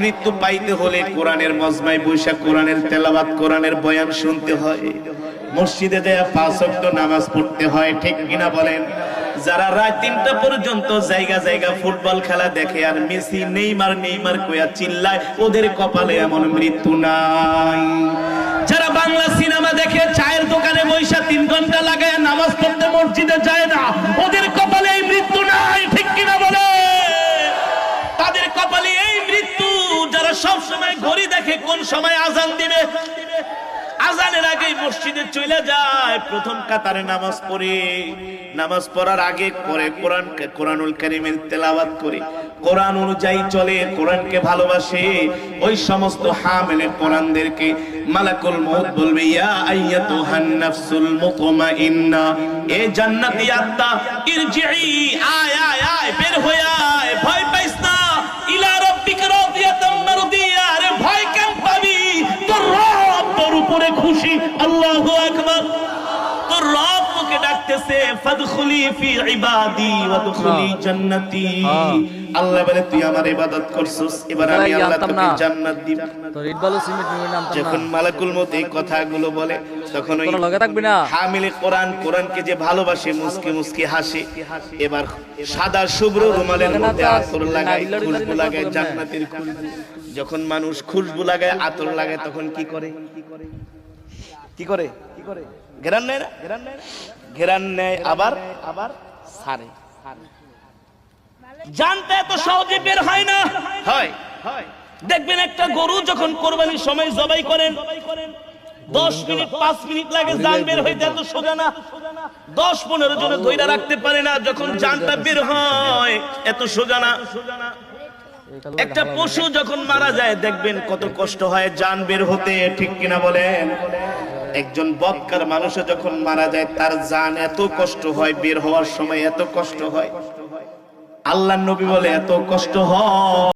মৃত্যু পাইতে হলে কোরআনের মজমায় বৈশা কোরআনের তেলাওয়াত কোরআনের বয়ান শুনতে হয়, মসজিদে যায় 5 ওয়াক্ত নামাজ পড়তে হয়, ঠিক কিনা বলেন? যারা রাত 3টা পর্যন্ত জায়গা জায়গা ফুটবল খেলা দেখে আর মেসি নেইমার কইয়া চিল্লায়, ওদের কপালে এমন মৃত্যু নাই। যারা বাংলা সিনেমা দেখে চায়ের দোকানে বৈশা 3 ঘন্টা লাগায় নামাজ পড়তে মসজিদে যায় না, ওদের কপালে এই মৃত্যু নাই, ঠিক কিনা বলে? তাদের কপালে এই মৃত্যু। যারা সব সময় ঘড়ি দেখে কোন সময় আজান দিবে, আজানের আগেই মসজিদে চলে যায়, প্রথম কাতারে নামাজ পড়ে, নামাজ পড়ার আগে পরে কোরআনুল কারীমের তেলাওয়াত করে, কোরআন অনুযায়ী চলে, কোরআনকে ভালোবাসে, ওই সমস্ত হামিলে কোরআনদেরকে মালাকুল মউত বলবে, ইয়া আইয়াতুহান নাফসুল মুতমাইন্না, এ জান্নাতি আত্মা, ইরজিই, আয় আয় আয়, বের হয়ে আয়, ভয় পাইস না, ইলা রাব্বিকা রাদিয়াতাম মারদিয়া, আরে ভয় কেন পাবি? তোর রব তোর উপরে খুশি। আল্লাহু আকবার। তোর রব তোকে ডাকতেছে, ফাদখুলি ফি ইবাদি ওয়াদখুলি জান্নাতি। আল্লাহ বলে, তুই আমার ইবাদত করছিস, এবার আমি আল্লাহ তোকে জান্নাত দিব। তোর ইটবালু সিমেন্ট নিয়ে নাম। যখন মালাকুল মউত এই কথাগুলো বলে, তখন ওই লগে থাকবি না হামিলে কোরআনকে যে ভালোবাসে মুস্কি মুস্কি হাসে। এবার সাদা শুভ্র রুমালের মধ্যে আতর লাগায়, খুশবু লাগায়, জান্নাতের খুশবু। যখন মানুষ খুশবু লাগায়, আতর লাগায়, তখন কি করে? ঘেরান নেয় না? ঘেরান নেয়, আবার ছাড়ে। জানতে এত সহজে বের হয় না। হয় দেখবেন একটা গরু যখন কোরবানির সময় জবাই করেন, 10 মিনিট 5 মিনিট লাগে জান বের হইতে, এত সোজা না। 10-15 জনে ধইরা রাখতে পারে না, যখন জানটা বের হয় এত সোজা না। একটা পশু যখন মারা যায় দেখবেন কত কষ্ট হয় জান বের হতে, ঠিক কিনা বলেন? একজন বদকার মানুষ যখন মারা যায় তার জান এত কষ্ট হয়, বের হওয়ার সময় এত কষ্ট হয়, আল্লাহর নবী বলে এত কষ্ট হয়